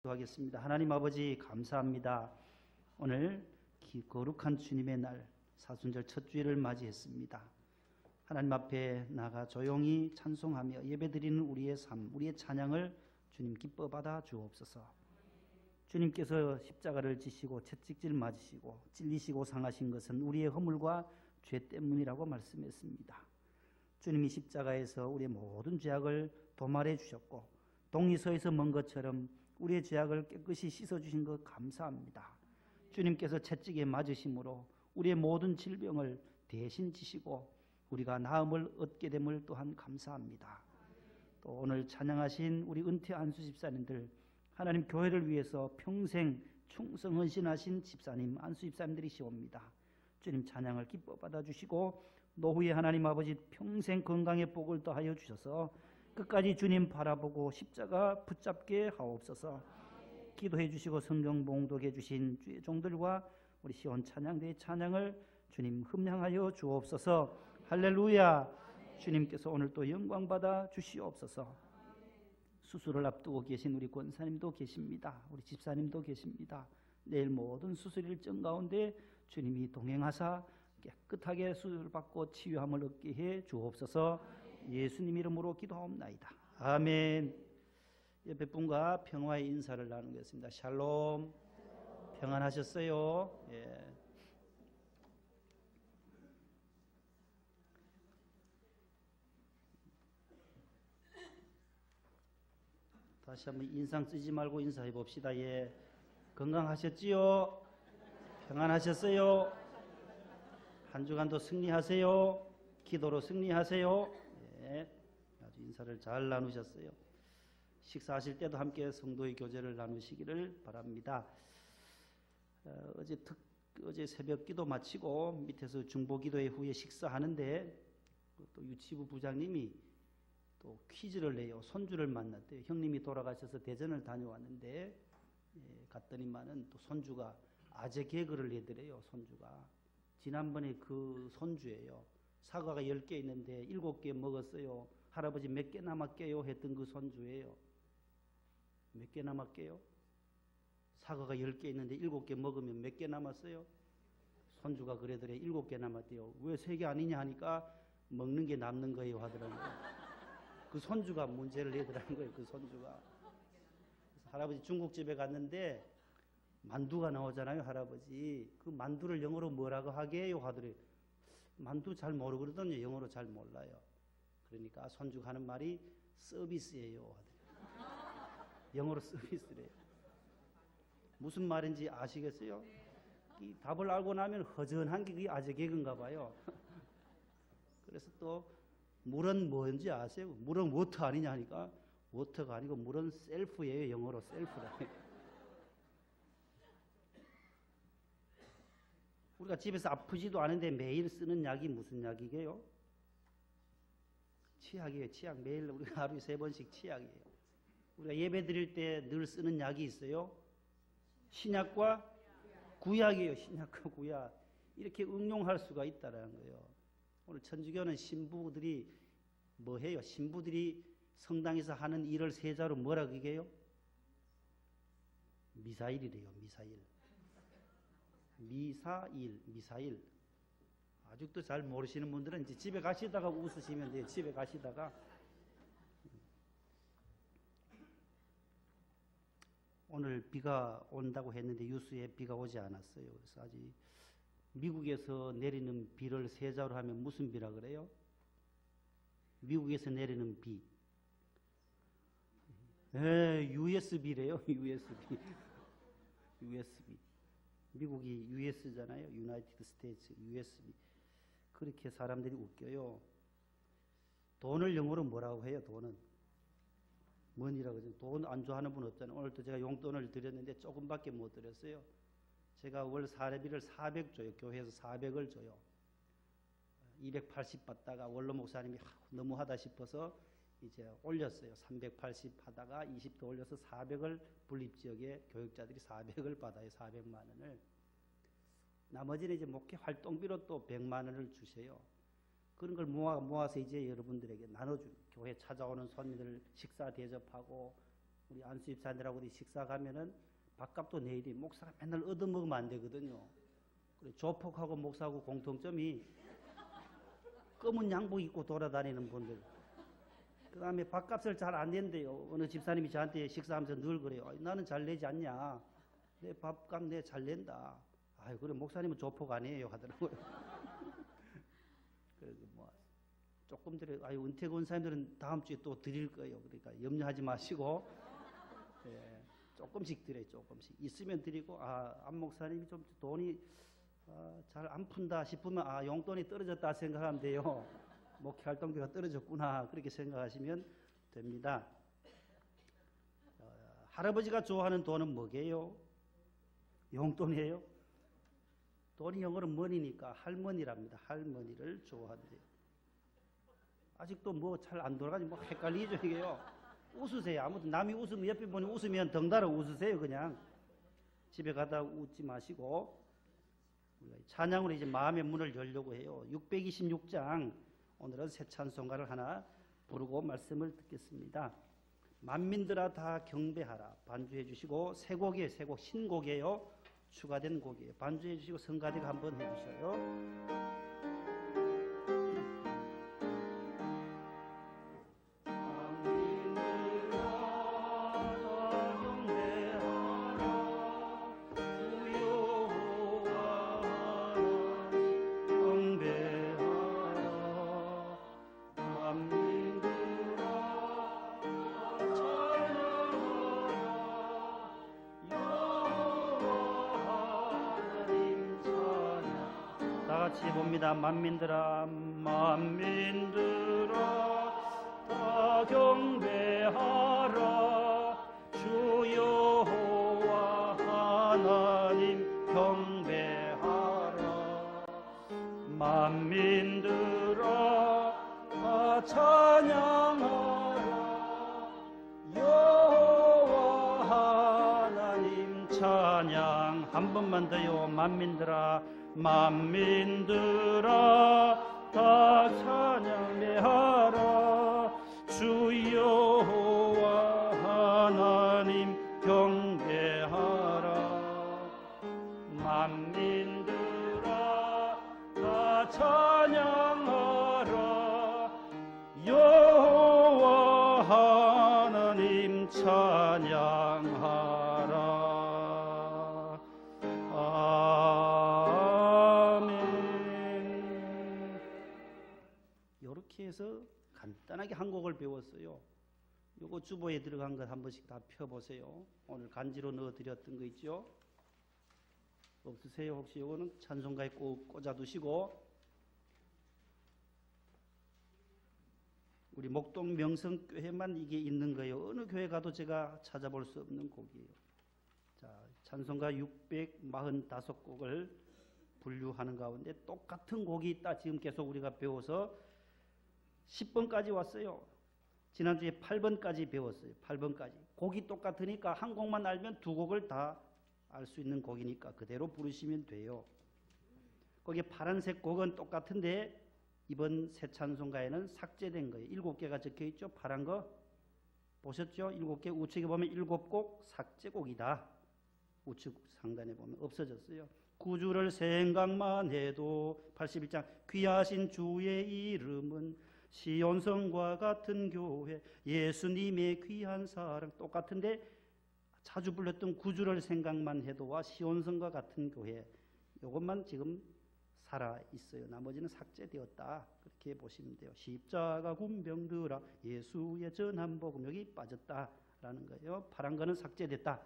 하겠습니다. 하나님 아버지 감사합니다. 오늘 거룩한 주님의 날 사순절 첫 주일을 맞이했습니다. 하나님 앞에 나가 조용히 찬송하며 예배드리는 우리의 삶, 우리의 찬양을 주님 기뻐 받아 주옵소서. 주님께서 십자가를 지시고 채찍질 맞으시고 찔리시고 상하신 것은 우리의 허물과 죄 때문이라고 말씀했습니다. 주님이 십자가에서 우리의 모든 죄악을 도말해 주셨고 동리서에서 먼 것처럼 우리의 죄악을 깨끗이 씻어주신 것 감사합니다. 주님께서 채찍에 맞으심으로 우리의 모든 질병을 대신 지시고 우리가 나음을 얻게 됨을 또한 감사합니다. 또 오늘 찬양하신 우리 은퇴 안수 집사님들, 하나님 교회를 위해서 평생 충성 헌신하신 집사님, 안수 집사님들이시옵니다. 주님 찬양을 기뻐 받아주시고 노후에 하나님 아버지 평생 건강의 복을 더하여 주셔서 끝까지 주님 바라보고 십자가 붙잡게 하옵소서. 기도해 주시고 성경 봉독해 주신 주의 종들과 우리 시온 찬양대의 찬양을 주님 흠량하여 주옵소서. 할렐루야. 주님께서 오늘 또 영광 받아 주시옵소서. 수술을 앞두고 계신 우리 권사님도 계십니다. 우리 집사님도 계십니다. 내일 모든 수술 일정 가운데 주님이 동행하사 깨끗하게 수술을 받고 치유함을 얻게 해 주옵소서. 예수님 이름으로 기도하옵나이다. 아멘. 옆에 분과 평화의 인사를 나누겠습니다. 샬롬. 평안하셨어요? 예. 다시 한번 인상 쓰지 말고 인사해 봅시다. 예. 건강하셨지요? 평안하셨어요? 한 주간도 승리하세요. 기도로 승리하세요. 아주 인사를 잘 나누셨어요. 식사하실 때도 함께 성도의 교제를 나누시기를 바랍니다. 어제 새벽 기도 마치고 밑에서 중보기도회 후에 식사하는데 또 유치부 부장님이 또 퀴즈를 내요. 손주를 만났대요. 형님이 돌아가셔서 대전을 다녀왔는데 갔더니만은 또 손주가 아재 개그를 내더래요. 손주가 지난번에 그 손주예요. 사과가 10개 있는데 7개 먹었어요. 할아버지 몇 개 남았게요? 했던 그 손주예요. 몇 개 남았게요? 사과가 10개 있는데 7개 먹으면 몇 개 남았어요? 손주가 그러더래. 7개 남았대요. 왜 3개 아니냐 하니까 먹는 게 남는 거예요 하더라고요. 그 손주가 문제를 내더라는 거예요. 그 손주가. 그래서 할아버지 중국집에 갔는데 만두가 나오잖아요. 할아버지. 그 만두를 영어로 뭐라고 하게요? 하더래요. 만두 잘 모르거든요. 영어로 잘 몰라요. 그러니까 손주가 하는 말이 서비스예요. 영어로 서비스래요. 무슨 말인지 아시겠어요? 이 답을 알고 나면 허전한 게 그게 아재 개그인가 봐요. 그래서 또 물은 뭔지 아세요? 물은 워터 아니냐 하니까 워터가 아니고 물은 셀프예요. 영어로 셀프라. 우리가 집에서 아프지도 않은데 매일 쓰는 약이 무슨 약이게요? 치약이에요. 치약. 매일 우리가 하루에 3번씩 치약이에요. 우리가 예배 드릴 때 늘 쓰는 약이 있어요. 신약과 구약이에요. 신약과 구약. 이렇게 응용할 수가 있다는 거예요. 오늘 천주교는 신부들이 뭐 해요? 신부들이 성당에서 하는 일을 세자로 뭐라 그게요? 미사일이래요. 미사일. 아직도 잘 모르시는 분들은 이제 집에 가시다가 웃으시면 돼요. 집에 가시다가. 오늘 비가 온다고 했는데 유수에 비가 오지 않았어요. 그래서 아직 미국에서 내리는 비를 세자로 하면 무슨 비라 그래요? 미국에서 내리는 비. USB래요. USB. 미국이 US잖아요. 유나이티드 스테이츠 USB. 그렇게 사람들이 웃겨요. 돈을 영어로 뭐라고 해요? 돈은 뭔이라고 하죠? 돈 안 좋아하는 분 없잖아요. 오늘도 제가 용돈을 드렸는데 조금밖에 못 드렸어요. 제가 월 사례비를 400 줘요. 교회에서 400을 줘요. 280 받다가 원로 목사님이 너무하다 싶어서 이제 올렸어요. 380 하다가 20도 올려서 400을 분립지역에 교육자들이 400을 받아요. 400만 원을. 나머지는 이제 목회 활동비로 또 100만 원을 주세요. 그런 걸 모아서 이제 여러분들에게 나눠주는, 교회 찾아오는 손님들 식사 대접하고 우리 안수 집사님들하고 어디 식사 가면은 밥값도 내일이 목사가 맨날 얻어먹으면 안 되거든요. 그래, 조폭하고 목사하고 공통점이 검은 양복 입고 돌아다니는 분들. 그 다음에 밥값을 잘 안 낸대요. 어느 집사님이 저한테 식사하면서 늘 그래요. 나는 잘 내지 않냐. 내 밥값 내 잘 낸다. 아유, 그래, 목사님은 조폭 아니에요. 하더라고요. 그래서 뭐, 조금 드려, 아유, 은퇴 권사님들은 다음 주에 또 드릴 거예요. 그러니까 염려하지 마시고, 예, 조금씩 드려요. 조금씩. 있으면 드리고, 안 목사님이 좀 돈이 잘 안 푼다 싶으면, 용돈이 떨어졌다 생각하면 돼요. 목회 활동비가 떨어졌구나. 그렇게 생각하시면 됩니다. 할아버지가 좋아하는 돈은 뭐게요? 용돈이에요? 돈이 영어로 money니까 할머니랍니다. 할머니를 좋아한대요. 아직도 뭐 잘 안 돌아가지 뭐 헷갈리죠 이게요. 웃으세요. 아무튼 남이 웃으면 옆에 분이 웃으면 덩달아 웃으세요. 그냥 집에 가다 웃지 마시고 찬양으로 이제 마음의 문을 열려고 해요. 626장 오늘은 새 찬송가를 하나 부르고 말씀을 듣겠습니다. 만민들아 다 경배하라 반주해 주시고 새 곡이에요. 새 곡 신곡이에요. 추가된 곡이에요. 반주해 주시고 성가대가 한번 해주셔요. 같이 봅니다. 만민들아 만민들아 다 경배하라 주 여호와 하나님 경배하라 만민들아 다 찬양하라 여호와 하나님 찬양 한 번만 더요. 만민들아 만민들아 다 찬양하라 주 여호와 하나님 경배하라 만민들아 다 찬양하라 여호와 하나님 찬양하라. 이렇게 해서 간단하게 한 곡을 배웠어요. 요거 주보에 들어간 것 한 번씩 다 펴보세요. 오늘 간지로 넣어드렸던 거 있죠? 없으세요? 혹시 요거는 찬송가에 꼭 꽂아두시고 우리 목동 명성교회만 이게 있는 거예요. 어느 교회 가도 제가 찾아볼 수 없는 곡이에요. 자, 찬송가 645곡을 분류하는 가운데 똑같은 곡이 있다. 지금 계속 우리가 배워서 10번까지 왔어요. 지난주에 8번까지 배웠어요. 8번까지. 곡이 똑같으니까 한 곡만 알면 두 곡을 다 알 수 있는 곡이니까 그대로 부르시면 돼요. 거기 파란색 곡은 똑같은데 이번 새 찬송가에는 삭제된 거예요. 7개가 적혀 있죠. 파란 거 보셨죠? 7개 우측에 보면 7곡 삭제곡이다. 우측 상단에 보면 없어졌어요. 구주를 생각만 해도 81장 귀하신 주의 이름은 시온성과 같은 교회 예수님의 귀한 사랑 똑같은데 자주 불렀던 구주를 생각만 해도와 시온성과 같은 교회 이것만 지금 살아있어요. 나머지는 삭제되었다. 그렇게 보시면 돼요. 십자가 군병들아 예수의 전한 복음 여기 빠졌다라는 거예요. 파란 거는 삭제됐다.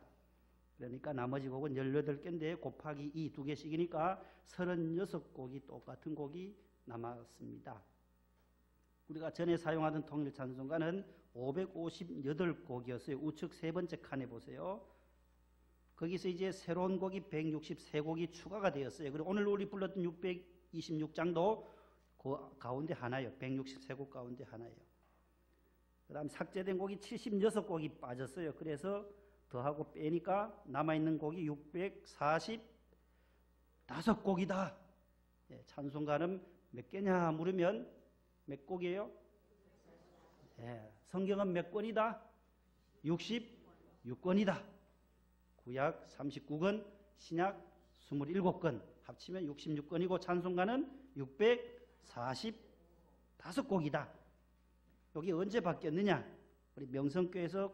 그러니까 나머지 곡은 18개인데 곱하기 2 2개씩이니까 36곡이 똑같은 곡이 남았습니다. 우리가 전에 사용하던 통일 찬송가는 558곡이었어요. 우측 세 번째 칸에 보세요. 거기서 이제 새로운 곡이 163곡이 추가가 되었어요. 그리고 오늘 우리 불렀던 626장도 그 가운데 하나예요. 163곡 가운데 하나예요. 그 다음 삭제된 곡이 76곡이 빠졌어요. 그래서 더하고 빼니까 남아있는 곡이 645곡이다. 예, 찬송가는 몇 개냐 물으면 몇 곡이에요? 예, 성경은 몇 권이다? 60 66건이다. 구약 39건, 신약 27건, 합치면 66건이고 찬송가는 645곡이다. 여기 언제 바뀌었느냐? 우리 명성교회에서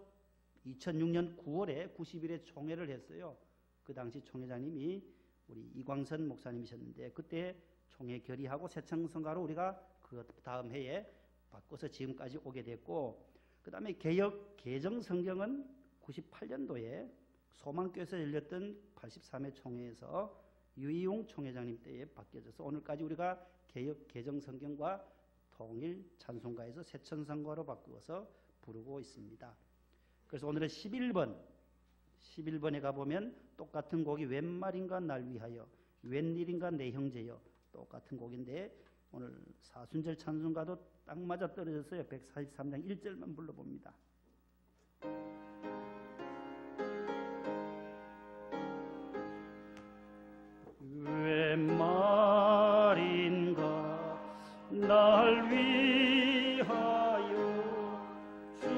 2006년 9월에 90일에 총회를 했어요. 그 당시 총회장님이 우리 이광선 목사님이셨는데 그때 총회 결의하고 새 찬송가로 우리가 그 다음 해에 바꿔서 지금까지 오게 됐고, 그 다음에 개역 개정 성경은 98년도에 소망교에서 열렸던 83회 총회에서 유이용 총회장님 때에 바뀌어져서 오늘까지 우리가 개역 개정 성경과 통일 찬송가에서 새 찬송가로 바꾸어서 부르고 있습니다. 그래서 오늘은 11번에 가보면 똑같은 곡이 웬 말인가 날 위하여, 웬일인가 내 형제여, 똑같은 곡인데 오늘 사순절 찬송가도 딱 맞아 떨어졌어요. 143장 1절만 불러봅니다. 웬 말인가 날 위하여 주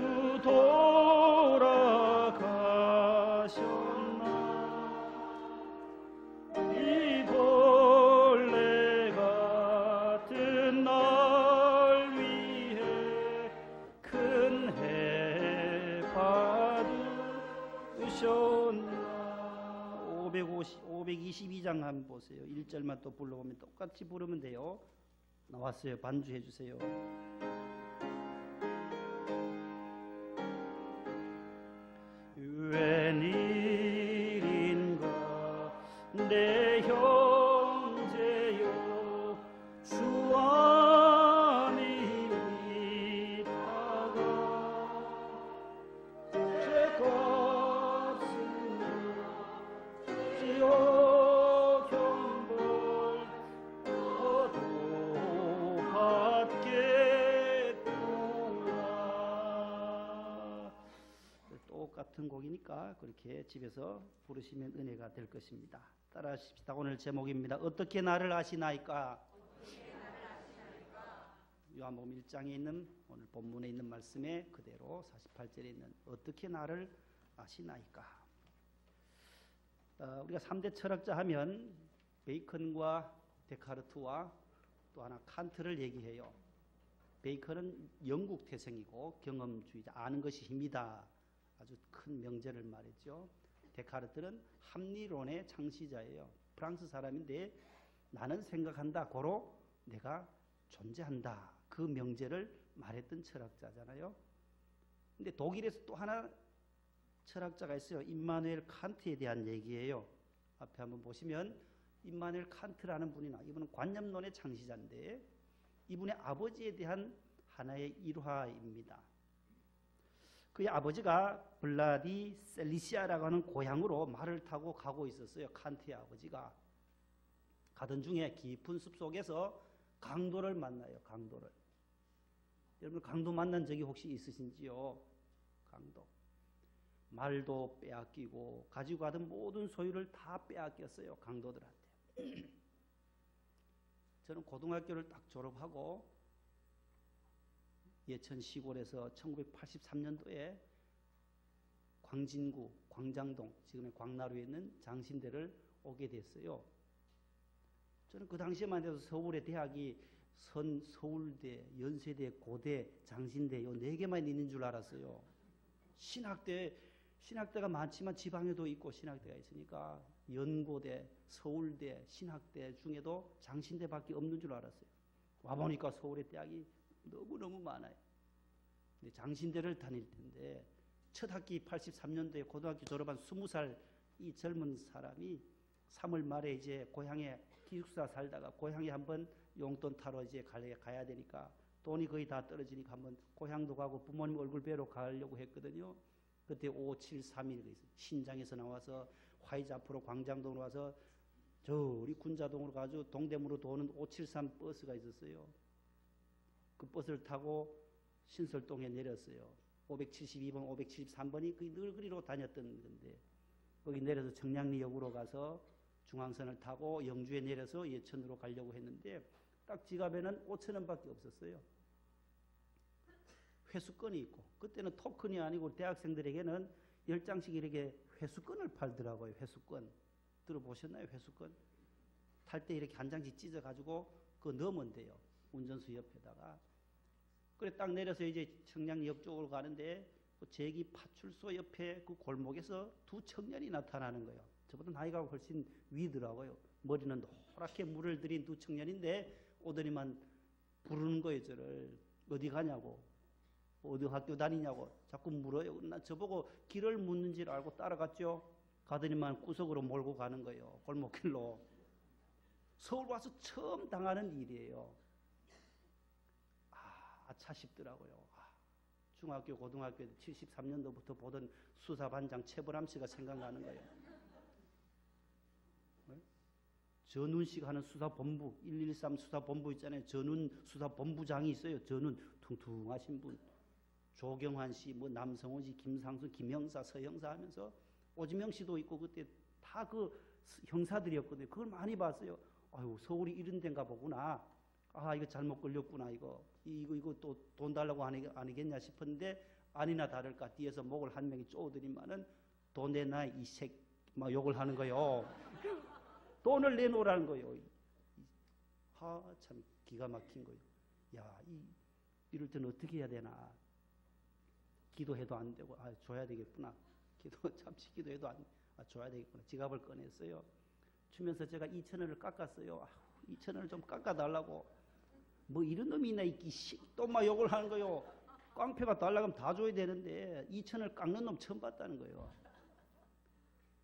돌아가셨나, 이 벌레 같은 날 위해 큰 해 받으셨나. 522장 한번 보세요. 1절만 또 불러보면 똑같이 부르면 돼요. 나왔어요. 반주해 주세요. 웬일인가 내 형제여 주 안에 있다가 죄값을 지옥 형벌 너도 받겠구나. 똑같은 곡이니까 그렇게 집에서 부르시면 은혜가 될 것입니다. 따라하십시다. 오늘 제목입니다. 어떻게 나를 아시나이까? 요한복음 1장에 있는 오늘 본문에 있는 말씀에 그대로 48절에 있는 어떻게 나를 아시나이까? 우리가 3대 철학자 하면 베이컨과 데카르트와 또 하나 칸트를 얘기해요. 베이컨은 영국 태생이고 경험주의자, 아는 것이 힘이다. 아주 큰 명제를 말했죠. 데카르트는 합리론의 창시자예요. 프랑스 사람인데 나는 생각한다, 고로 내가 존재한다. 그 명제를 말했던 철학자잖아요. 근데 독일에서 또 하나 철학자가 있어요. 임마누엘 칸트에 대한 얘기예요. 앞에 한번 보시면 임마누엘 칸트라는 분이 나와요. 이분은 관념론의 창시자인데 이분의 아버지에 대한 하나의 일화입니다. 그의 아버지가 블라디 셀리시아라고 하는 고향으로 말을 타고 가고 있었어요. 칸트의 아버지가. 가던 중에 깊은 숲속에서 강도를 만나요. 강도를. 여러분 강도 만난 적이 혹시 있으신지요? 강도. 말도 빼앗기고 가지고 가던 모든 소유를 다 빼앗겼어요. 강도들한테. 저는 고등학교를 딱 졸업하고 예천 시골에서 1983년도에 광진구 광장동, 지금의 광나루에 있는 장신대를 오게 됐어요. 저는 그 당시에만 해도 서울의 대학이 서울대, 연세대, 고대, 장신대 요 4개만 있는 줄 알았어요. 신학대가 많지만 지방에도 있고 신학대가 있으니까 연고대, 서울대, 신학대 중에도 장신대밖에 없는 줄 알았어요. 와보니까 서울의 대학이 너무너무 많아요. 근데 장신대를 다닐 텐데 첫 학기 83년도에 고등학교 졸업한 20살 이 젊은 사람이 3월 말에 이제 고향에 기숙사 살다가 고향에 한번 용돈 타러 이제 가야 되니까 돈이 거의 다 떨어지니까 한번 고향도 가고 부모님 얼굴 뵈러 가려고 했거든요. 그때 573이 있어요. 신장에서 나와서 화이자 앞으로 광장동으로 와서 저 우리 군자동으로 가서 동대문으로 도는 573 버스가 있었어요. 그 버스를 타고 신설동에 내렸어요. 572번, 573번이 늘 그리로 다녔던 건데 거기 내려서 청량리역으로 가서 중앙선을 타고 영주에 내려서 예천으로 가려고 했는데 딱 지갑에는 5,000원밖에 없었어요. 회수권이 있고 그때는 토큰이 아니고 대학생들에게는 10장씩 이렇게 회수권을 팔더라고요. 회수권. 들어보셨나요? 회수권. 탈 때 이렇게 한 장씩 찢어가지고 그거 넣으면 돼요. 운전수 옆에다가. 그래 딱 내려서 이제 청량역 쪽으로 가는데 그 제기 파출소 옆에 그 골목에서 두 청년이 나타나는 거예요. 저보다 나이가 훨씬 위더라고요. 머리는 노랗게 물을 들인 두 청년인데 오더니만 부르는 거예요. 저를. 어디 가냐고. 어디 학교 다니냐고 자꾸 물어요. 나 저보고 길을 묻는 줄 알고 따라갔죠. 가더니만 구석으로 몰고 가는 거예요. 골목길로. 서울 와서 처음 당하는 일이에요. 아차 싶더라고요. 중학교, 고등학교 73년도부터 보던 수사반장 최보람 씨가 생각나는 거예요. 네? 전운 씨가 하는 수사본부, 113 수사본부 있잖아요. 전운 수사본부장이 있어요. 전운 퉁퉁하신 분. 조경환 씨, 뭐 남성호 씨, 김상수, 김형사, 서형사 하면서 오지명 씨도 있고 그때 다 그 형사들이었거든요. 그걸 많이 봤어요. 아유, 서울이 이런 데인가 보구나. 이거 잘못 걸렸구나. 이거 또 돈 달라고 아니겠냐 싶었는데 아니나 다를까 뒤에서 목을 한 명이 쪼드리면은 돈 내놔 이 색 막 욕을 하는 거요. 돈을 내놓으라는 거요. 참 기가 막힌 거요. 야, 이럴 때는 어떻게 해야 되나. 기도해도 안 되고 줘야 되겠구나. 잠시 기도해도 줘야 되겠구나. 지갑을 꺼냈어요. 주면서 제가 2,000원을 깎았어요. 2,000원을 좀 깎아달라고. 뭐 이런 놈이 있나 있기 또 막 욕을 하는 거요. 깡패가 달라고 하면 다 줘야 되는데 2,000원을 깎는 놈 처음 봤다는 거예요.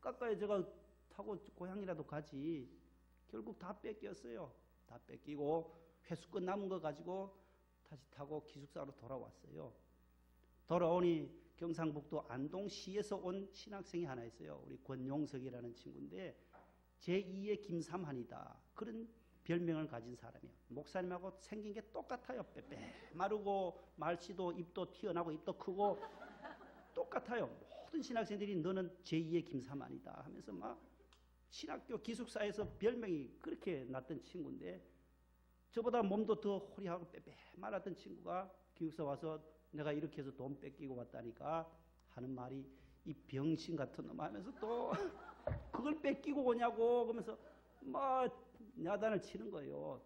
깎아야 제가 타고 고향이라도 가지. 결국 다 뺏겼어요. 다 뺏기고 회수권 남은 거 가지고 다시 타고 기숙사로 돌아왔어요. 돌아오니 경상북도 안동시에서 온 신학생이 하나 있어요. 우리 권용석이라는 친구인데 제2의 김삼한이다. 그런 별명을 가진 사람이에요. 목사님하고 생긴 게 똑같아요. 빼빼 마르고 말씨도 입도 튀어나오고 입도 크고 똑같아요. 모든 신학생들이 너는 제2의 김삼한이다 하면서 막 신학교 기숙사에서 별명이 그렇게 났던 친구인데 저보다 몸도 더 호리하고 빼빼 말았던 친구가 기숙사 와서 내가 이렇게 해서 돈 뺏기고 왔다니까 하는 말이 이 병신 같은 놈 하면서 또 그걸 뺏기고 오냐고 그러면서 막 야단을 치는 거예요.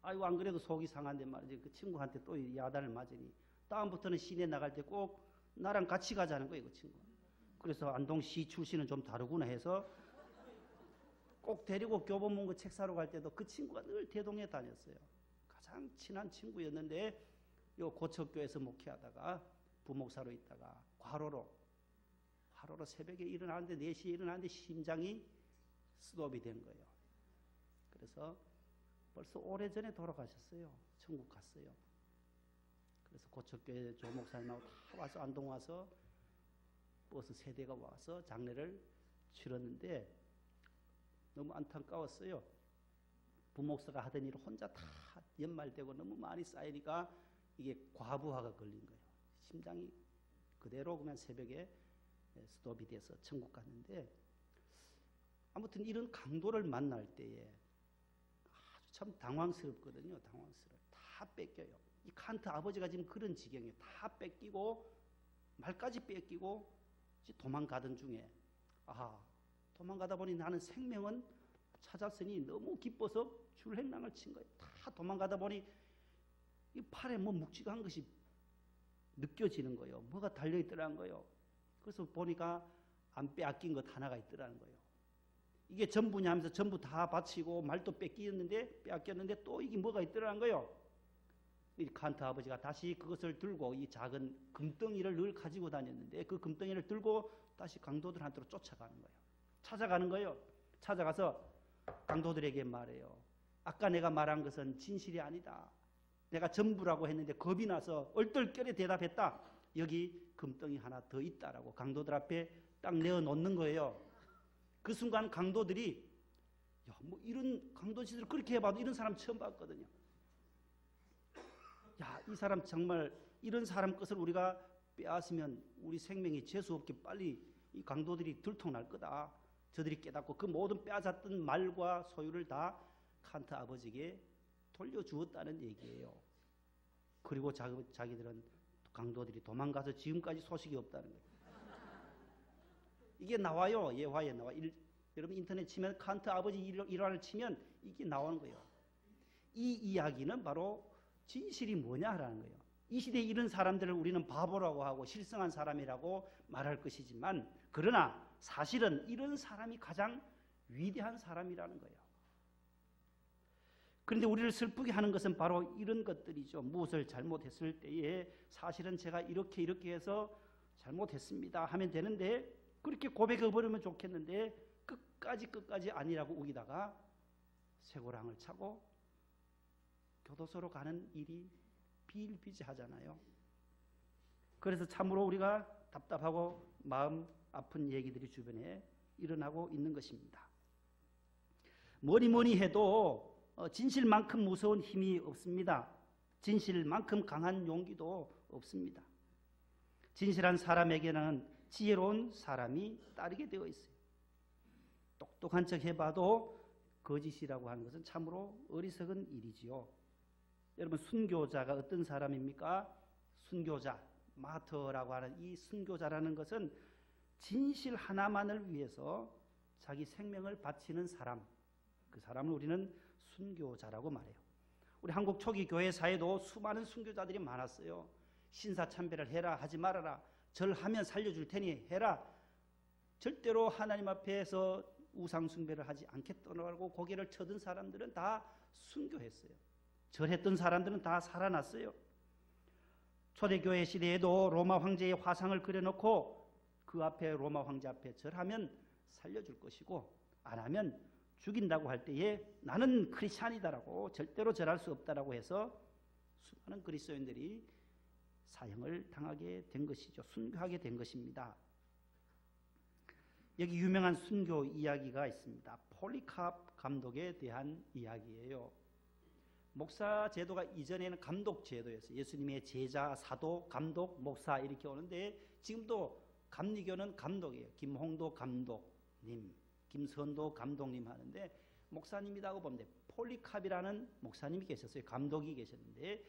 아이고 안 그래도 속이 상한데 말이지. 그 친구한테 또 야단을 맞으니 다음부터는 시내 나갈 때 꼭 나랑 같이 가자는 거예요. 그 친구. 그래서 안동시 출신은 좀 다르구나 해서 꼭 데리고 교보문고 책 사러 갈 때도 그 친구가 늘 대동에 다녔어요. 가장 친한 친구였는데 요 고척교에서 목회하다가 부목사로 있다가 과로로 새벽에 일어나는데 4시에 일어나는데 심장이 스톱이 된 거예요. 그래서 벌써 오래전에 돌아가셨어요. 천국 갔어요. 그래서 고척교회 조목사님하고 다 와서 안동 와서 버스 3대가 와서 장례를 치렀는데 너무 안타까웠어요. 부목사가 하던 일을 혼자 다 연말되고 너무 많이 쌓이니까 이게 과부하가 걸린 거예요. 심장이 그대로 그냥 새벽에 스톱이 돼서 천국 갔는데 아무튼 이런 강도를 만날 때에 아주 참 당황스럽거든요. 당황스러워요. 다 뺏겨요. 이 칸트 아버지가 지금 그런 지경이에요. 다 뺏기고 말까지 뺏기고 도망가던 중에 도망가다 보니 나는 생명은 찾았으니 너무 기뻐서 줄행랑을 친 거예요. 다 도망가다 보니 이 팔에 뭐 묵직한 것이 느껴지는 거예요. 뭐가 달려있더라는 거예요. 그래서 보니까 안 빼앗긴 것 하나가 있더라는 거예요. 이게 전부냐 하면서 전부 다 바치고 말도 빼앗겼는데 또 이게 뭐가 있더라는 거예요. 이 칸트 아버지가 다시 그것을 들고 이 작은 금덩이를 늘 가지고 다녔는데 그 금덩이를 들고 다시 강도들한테로 쫓아가는 거예요. 찾아가는 거예요. 찾아가서 강도들에게 말해요. 아까 내가 말한 것은 진실이 아니다. 내가 전부라고 했는데 겁이 나서 얼떨결에 대답했다. 여기 금덩이 하나 더 있다라고 강도들 앞에 딱 내어놓는 거예요. 그 순간 강도들이 뭐 이런 강도짓을 그렇게 해봐도 이런 사람 처음 봤거든요. 이 사람 정말 이런 사람 것을 우리가 빼앗으면 우리 생명이 재수없게 빨리 이 강도들이 들통날 거다. 저들이 깨닫고 그 모든 빼앗았던 말과 소유를 다 칸트 아버지에게 돌려주었다는 얘기예요. 그리고 자기들은 강도들이 도망가서 지금까지 소식이 없다는 거예요. 이게 나와요. 예화에 나와. 여러분 인터넷 치면 칸트 아버지 일화를 치면 이게 나오는 거예요. 이 이야기는 바로 진실이 뭐냐라는 거예요. 이 시대에 이런 사람들을 우리는 바보라고 하고 실성한 사람이라고 말할 것이지만, 그러나 사실은 이런 사람이 가장 위대한 사람이라는 거예요. 그런데 우리를 슬프게 하는 것은 바로 이런 것들이죠. 무엇을 잘못했을 때에 사실은 제가 이렇게 해서 잘못했습니다 하면 되는데, 그렇게 고백해버리면 좋겠는데 끝까지 아니라고 우기다가 쇠고랑을 차고 교도소로 가는 일이 비일비재하잖아요. 그래서 참으로 우리가 답답하고 마음 아픈 얘기들이 주변에 일어나고 있는 것입니다. 뭐니 해도 진실만큼 무서운 힘이 없습니다. 진실만큼 강한 용기도 없습니다. 진실한 사람에게는 지혜로운 사람이 따르게 되어 있어요. 똑똑한 척 해봐도 거짓이라고 하는 것은 참으로 어리석은 일이지요. 여러분, 순교자가 어떤 사람입니까? 순교자, 마터라고 하는 이 순교자라는 것은 진실 하나만을 위해서 자기 생명을 바치는 사람, 그 사람을 우리는 순교자라고 말해요. 우리 한국 초기 교회 사회도 수많은 순교자들이 많았어요. 신사참배를 해라, 하지 말아라, 절하면 살려줄 테니 해라. 절대로 하나님 앞에서 우상숭배를 하지 않겠다고 고개를 쳐든 사람들은 다 순교했어요. 절했던 사람들은 다 살아났어요. 초대교회 시대에도 로마 황제의 화상을 그려놓고 그 앞에, 로마 황제 앞에 절하면 살려줄 것이고 안 하면 죽인다고 할 때에 나는 크리스찬이다라고, 절대로 절할 수 없다라고 해서 수많은 그리스도인들이 사형을 당하게 된 것이죠. 순교하게 된 것입니다. 여기 유명한 순교 이야기가 있습니다. 폴리캅 감독에 대한 이야기예요. 목사 제도가 이전에는 감독 제도였어요. 예수님의 제자, 사도, 감독, 목사 이렇게 오는데 지금도 감리교는 감독이에요. 김홍도 감독님, 김선도 감독님 하는데 목사님이라고 보면 돼요. 폴리캅이라는 목사님이 계셨어요. 감독이 계셨는데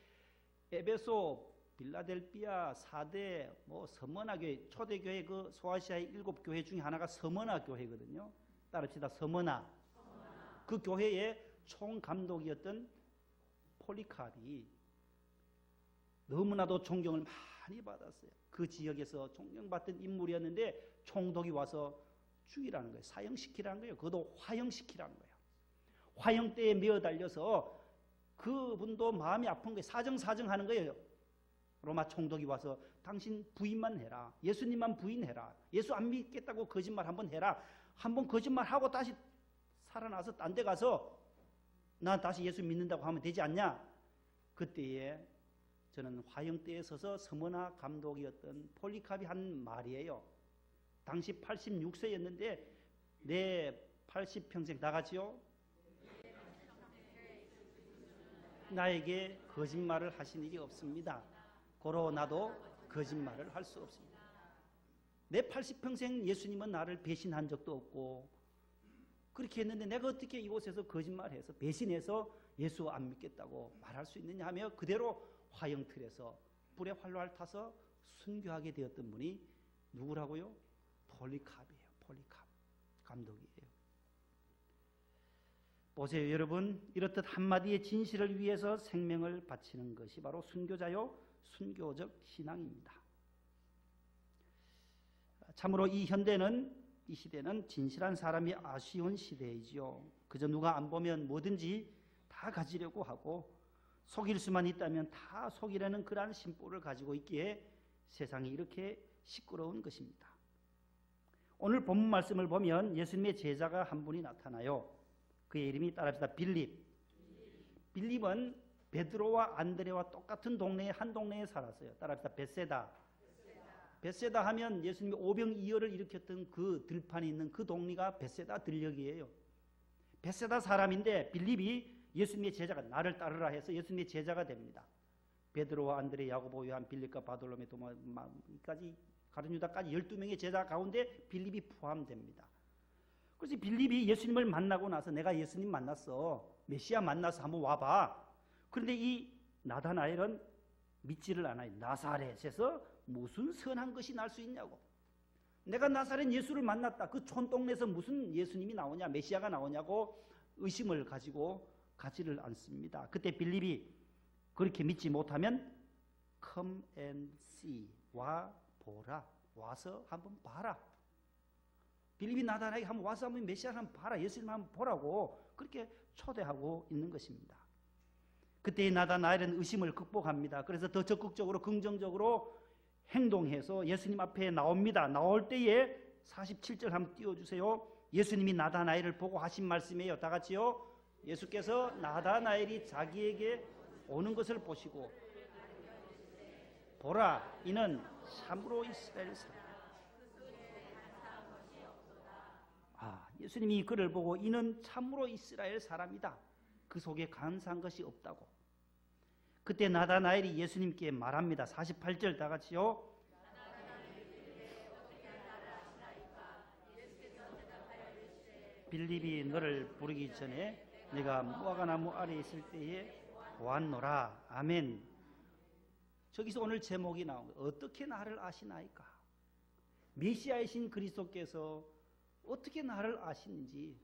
에베소, 빌라델피아, 사대, 서머나 교회, 초대교회 그 소아시아의 7교회 중에 하나가 서머나 교회거든요. 따릅시다. 서머나. 그 교회의 총감독이었던 폴리캅이 너무나도 존경을 많이 받았어요. 그 지역에서 존경받던 인물이었는데 총독이 와서 죽이라는 거예요. 사형시키라는 거예요. 그것도 화형시키라는 거예요. 화형대에 메어 달려서 그분도 마음이 아픈 거예요. 사정하는 거예요. 로마 총독이 와서 당신 부인만 해라. 예수님만 부인해라. 예수 안 믿겠다고 거짓말 한번 해라. 한번 거짓말하고 다시 살아나서 딴 데 가서 나 다시 예수 믿는다고 하면 되지 않냐? 그때에 저는 화형대에 서서 서머나 감독이었던 폴리캅이 한 말이에요. 당시 86세였는데 내 80평생 나가지요? 나에게 거짓말을 하신 일이 없습니다. 고로 나도 거짓말을 할 수 없습니다. 내 80평생 예수님은 나를 배신한 적도 없고 그렇게 했는데 내가 어떻게 이곳에서 거짓말해서 배신해서 예수 안 믿겠다고 말할 수 있느냐 하며 그대로 화형틀에서 불의 활로를 타서 순교하게 되었던 분이 누구라고요? 폴리캅이에요. 폴리캅 감독이에요. 보세요 여러분, 이렇듯 한마디의 진실을 위해서 생명을 바치는 것이 바로 순교자요 순교적 신앙입니다. 참으로 이 시대는 진실한 사람이 아쉬운 시대이지요. 그저 누가 안 보면 뭐든지 다 가지려고 하고 속일 수만 있다면 다 속이려는 그러한 심보를 가지고 있기에 세상이 이렇게 시끄러운 것입니다. 오늘 본문 말씀을 보면 예수님의 제자가 한 분이 나타나요. 그의 이름이 따라합시다. 빌립은 베드로와 안드레와 똑같은 동네에 한 동네에 살았어요. 따라합시다. 벳세다 하면 예수님이 오병이어를 일으켰던 그 들판이 있는 그 동네가 벳세다 들녘이에요. 벳세다 사람인데 빌립이 예수님의 제자가 나를 따르라 해서 예수님의 제자가 됩니다. 베드로와 안드레, 야고보, 요한, 빌립과 바돌로메, 도마까지 가룟 유다까지 12명의 제자 가운데 빌립이 포함됩니다. 그래서 빌립이 예수님을 만나고 나서 내가 예수님 만났어. 메시아 만나서 한번 와봐. 그런데 이 나다나엘은 믿지를 않아요. 나사렛에서 무슨 선한 것이 날 수 있냐고. 내가 나사렛 예수를 만났다. 그 촌동네에서 무슨 예수님이 나오냐, 메시아가 나오냐고 의심을 가지고 가지를 않습니다. 그때 빌립이 그렇게 믿지 못하면 come and see, 와 보라, 와서 한번 봐라. 빌립이 나타나게 한번 와서 한번 메시아를 한번 봐라, 예수님 한번 보라고 그렇게 초대하고 있는 것입니다. 그때 나다나엘은 의심을 극복합니다. 그래서 더 적극적으로 긍정적으로 행동해서 예수님 앞에 나옵니다. 나올 때에 47절 한번 띄워주세요. 예수님이 나다나엘을 보고 하신 말씀이에요. 다 같이요. 예수께서 나다나엘이 자기에게 오는 것을 보시고 보라, 이는 참으로 이스라엘 사람. 예수님이 그를 보고 이는 참으로 이스라엘 사람이다. 그 속에 간사한 것이 없다고. 그때 나다나엘이 예수님께 말합니다. 48절 다 같이요. 빌립이 너를 부르기 전에 네가 무화과나무 아래에 있을 때에 보았노라. 아멘. 저기서 오늘 제목이 나온 거예요. 어떻게 나를 아시나이까? 메시아이신 그리스도께서 어떻게 나를 아시는지.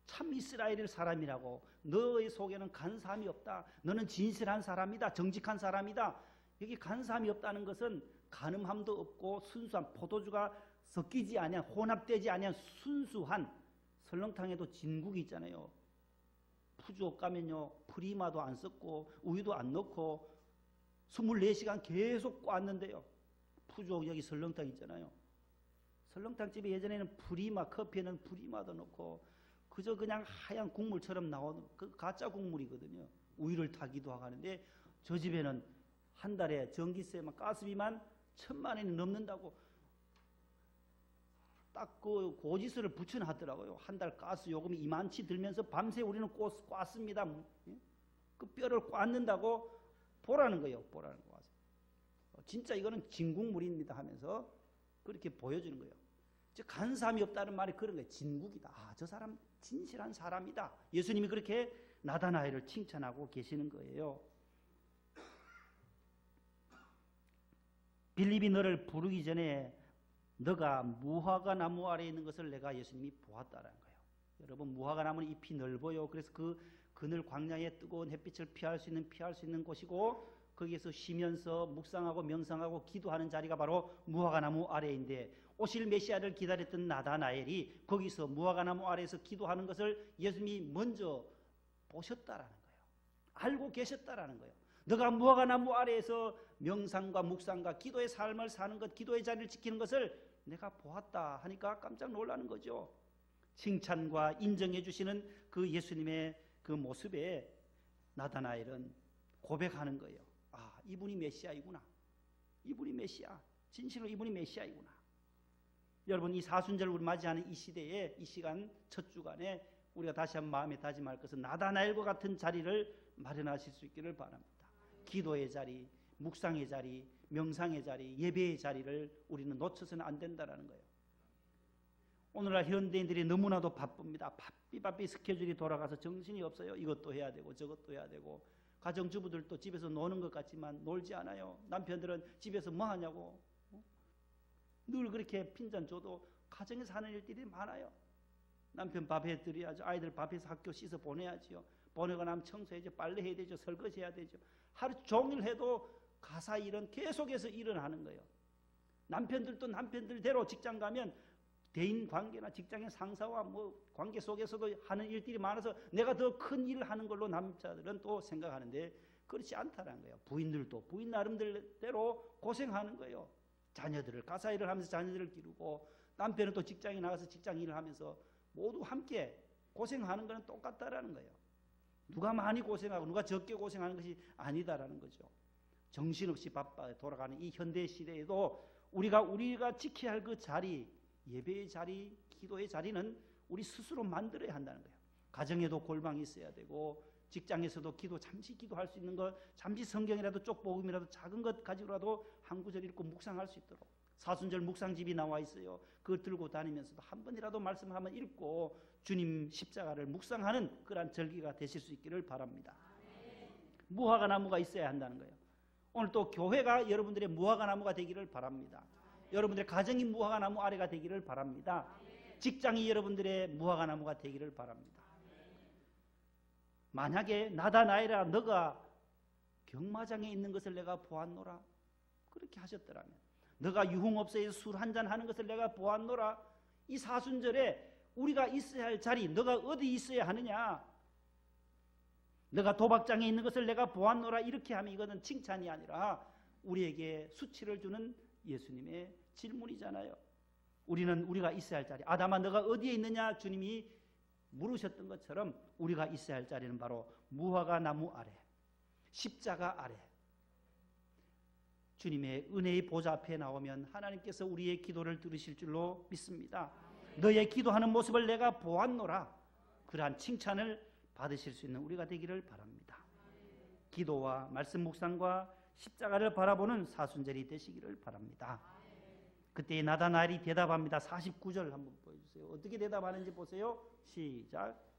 참 이스라엘 사람이라고. 너의 속에는 간사함이 없다. 너는 진실한 사람이다. 정직한 사람이다. 여기 간사함이 없다는 것은 간음함도 없고 순수한, 포도주가 섞이지 아니한, 혼합되지 아니한 순수한. 설렁탕에도 진국이 있잖아요. 푸주옥 가면요, 프리마도 안 섞고 우유도 안 넣고 24시간 계속 꽈는데요. 푸주옥 여기 설렁탕 있잖아요. 설렁탕집에 예전에는 프리마, 커피에는 프리마도 넣고 그저 그냥 하얀 국물처럼 나오는 그 가짜 국물이거든요. 우유를 타기도 하는데 저 집에는 한 달에 전기세만, 가스비만 1,000만 원이 넘는다고 딱 그 고지서를 붙여놨더라고요. 한 달 가스 요금이 이만치 들면서 밤새 우리는 꽈습니다. 그 뼈를 꽈는다고 보라는 거예요. 보라는 거. 진짜 이거는 진국물입니다 하면서 그렇게 보여주는 거예요. 즉 간사함이 없다는 말이 그런 거예요. 진국이다. 저 사람 진실한 사람이다. 예수님이 그렇게 나다나엘을 칭찬하고 계시는 거예요. 빌립이 너를 부르기 전에 너가 무화과 나무 아래에 있는 것을 내가 예수님이 보았다라는 거예요. 여러분, 무화과 나무는 잎이 넓어요. 그래서 그 그늘 광야의 뜨거운 햇빛을 피할 수 있는 곳이고 거기에서 쉬면서 묵상하고 명상하고 기도하는 자리가 바로 무화과 나무 아래인데 오실 메시아를 기다렸던 나다나엘이 거기서 무화과 나무 아래에서 기도하는 것을 예수님이 먼저 보셨다라는 거예요. 알고 계셨다라는 거예요. 너가 무화과 나무 아래에서 명상과 묵상과 기도의 삶을 사는 것, 기도의 자리를 지키는 것을 내가 보았다 하니까 깜짝 놀라는 거죠. 칭찬과 인정해 주시는 그 예수님의 그 모습에 나다나엘은 고백하는 거예요. 이분이 메시아이구나. 이분이 메시아. 진실로 이분이 메시아이구나. 여러분, 이 사순절을 우리 맞이하는 이 시대에, 이 시간 첫 주간에 우리가 다시 한번 마음에 다짐할 것은 나다나엘과 같은 자리를 마련하실 수 있기를 바랍니다. 기도의 자리, 묵상의 자리, 명상의 자리, 예배의 자리를 우리는 놓쳐서는 안 된다는 거예요. 오늘날 현대인들이 너무나도 바쁩니다. 바삐 스케줄이 돌아가서 정신이 없어요. 이것도 해야 되고 저것도 해야 되고. 가정주부들도 집에서 노는 것 같지만 놀지 않아요. 남편들은 집에서 뭐 하냐고. 늘 그렇게 핀잔 줘도 가정에서 하는 일들이 많아요. 남편 밥 해드려야죠. 아이들 밥해서 학교 씻어 보내야죠. 보내고 나면 청소해야죠. 빨래해야 되죠. 설거지해야 되죠. 하루 종일 해도 가사 일은 계속해서 일어나는 거예요. 남편들도 남편들대로 직장 가면 대인 관계나 직장의 상사와 뭐 관계 속에서도 하는 일들이 많아서 내가 더 큰 일을 하는 걸로 남자들은 또 생각하는데 그렇지 않다는 거예요. 부인들도 부인 나름대로 고생하는 거예요. 자녀들을 가사 일을 하면서 자녀들을 기르고 남편은 또 직장에 나가서 직장 일을 하면서 모두 함께 고생하는 것은 똑같다라는 거예요. 누가 많이 고생하고 누가 적게 고생하는 것이 아니다라는 거죠. 정신없이 바빠 돌아가는 이 현대 시대에도 우리가 지켜야 할 그 자리, 예배의 자리, 기도의 자리는 우리 스스로 만들어야 한다는 거예요. 가정에도 골방이 있어야 되고 직장에서도 잠시 기도할 수 있는 것, 잠시 성경이라도 쪽복음이라도 작은 것 가지고라도 한 구절 읽고 묵상할 수 있도록 사순절 묵상집이 나와 있어요. 그걸 들고 다니면서도 한 번이라도 말씀을 한번 읽고 주님 십자가를 묵상하는 그러한 절기가 되실 수 있기를 바랍니다. 무화과 나무가 있어야 한다는 거예요. 오늘 또 교회가 여러분들의 무화과 나무가 되기를 바랍니다. 여러분들의 가정이 무화과나무 아래가 되기를 바랍니다. 직장이 여러분들의 무화과나무가 되기를 바랍니다. 만약에 나다나엘아 너가 경마장에 있는 것을 내가 보았노라 그렇게 하셨더라면, 너가 유흥업소에서 술 한잔 하는 것을 내가 보았노라, 이 사순절에 우리가 있어야 할 자리 너가 어디 있어야 하느냐, 너가 도박장에 있는 것을 내가 보았노라 이렇게 하면 이거는 칭찬이 아니라 우리에게 수치를 주는 예수님의 질문이잖아요. 우리는 우리가 있어야 할 자리, 아담아 너가 어디에 있느냐 주님이 물으셨던 것처럼 우리가 있어야 할 자리는 바로 무화과 나무 아래, 십자가 아래, 주님의 은혜의 보좌 앞에 나오면 하나님께서 우리의 기도를 들으실 줄로 믿습니다. 너의 기도하는 모습을 내가 보았노라, 그러한 칭찬을 받으실 수 있는 우리가 되기를 바랍니다. 기도와 말씀 묵상과 십자가를 바라보는 사순절이 되시기를 바랍니다. 그때 나다나엘이 대답합니다. 49절 한번 보여주세요. 어떻게 대답하는지 보세요. 시작.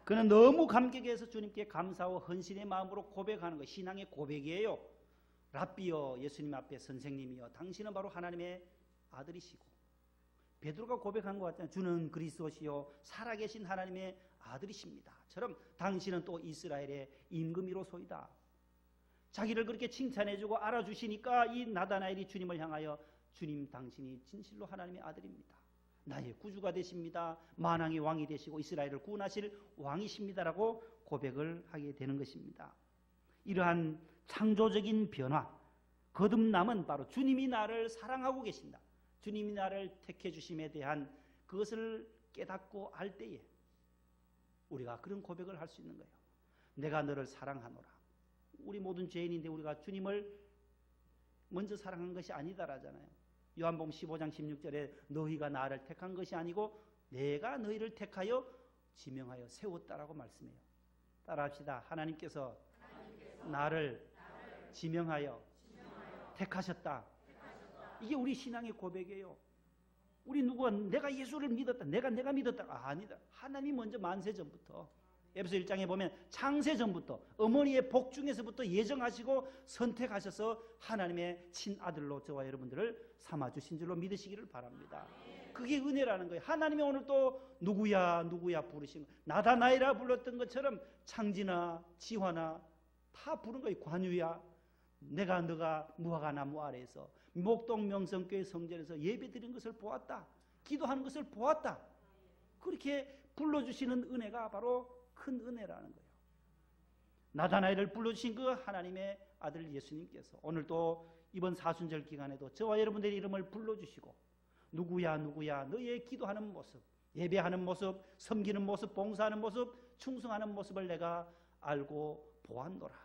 그는 너무 감격해서 주님께 감사와 헌신의 마음으로 고백하는 것, 신앙의 고백이에요. 랍비여, 예수님 앞에 선생님이여, 당신은 바로 하나님의 아들이시고, 베드로가 고백한 것 같잖아요. 주는 그리스도시요 살아계신 하나님의 아들이십니다. 처럼 당신은 또 이스라엘의 임금이로소이다. 자기를 그렇게 칭찬해주고 알아주시니까 이 나다나엘이 주님을 향하여 주님 당신이 진실로 하나님의 아들입니다. 나의 구주가 되십니다. 만왕의 왕이 되시고 이스라엘을 구원하실 왕이십니다라고 고백을 하게 되는 것입니다. 이러한 창조적인 변화, 거듭남은 바로 주님이 나를 사랑하고 계신다, 주님이 나를 택해 주심에 대한 그것을 깨닫고 알 때에 우리가 그런 고백을 할 수 있는 거예요. 내가 너를 사랑하노라. 우리 모든 죄인인데 우리가 주님을 먼저 사랑한 것이 아니다라잖아요. 요한복음 15장 16절에 너희가 나를 택한 것이 아니고 내가 너희를 택하여 지명하여 세웠다라고 말씀해요. 따라합시다. 하나님께서 나를 지명하여 택하셨다. 이게 우리 신앙의 고백이에요. 우리 누구가 내가 예수를 믿었다, 내가 믿었다, 아니다. 하나님이 먼저 만세 전부터, 에베소 1장에 보면 창세 전부터 어머니의 복 중에서부터 예정하시고 선택하셔서 하나님의 친아들로 저와 여러분들을 삼아주신 줄로 믿으시기를 바랍니다. 그게 은혜라는 거예요. 하나님이 오늘 또 누구야 부르신 거예요. 나다나엘아 불렀던 것처럼 창진아 지화나 다 부른 거예요. 관유야, 너가 무화과 나무 아래에서 목동 명성교회 성전에서 예배 드린 것을 보았다, 기도하는 것을 보았다, 그렇게 불러주시는 은혜가 바로 큰 은혜라는 거예요. 나다나엘을 불러주신 그 하나님의 아들 예수님께서 오늘도 이번 사순절 기간에도 저와 여러분들의 이름을 불러주시고 누구야 너의 기도하는 모습, 예배하는 모습, 섬기는 모습, 봉사하는 모습, 충성하는 모습을 내가 알고 보았노라,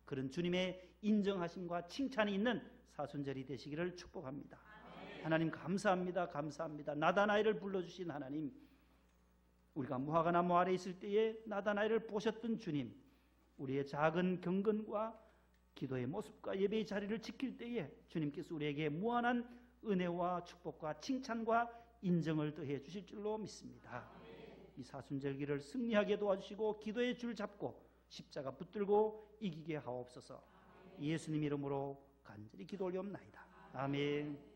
그런 주님의 인정하심과 칭찬이 있는 사순절이 되시기를 축복합니다. 하나님 감사합니다. 나다나엘을 불러주신 하나님, 우리가 무화과 나무 아래 있을 때에 나다나엘을 보셨던 주님, 우리의 작은 경건과 기도의 모습과 예배의 자리를 지킬 때에 주님께서 우리에게 무한한 은혜와 축복과 칭찬과 인정을 더해 주실 줄로 믿습니다. 이 사순절기를 승리하게 도와주시고 기도의 줄 잡고 십자가 붙들고 이기게 하옵소서. 예수님 이름으로 간절히 기도 올리옵나이다. 아멘.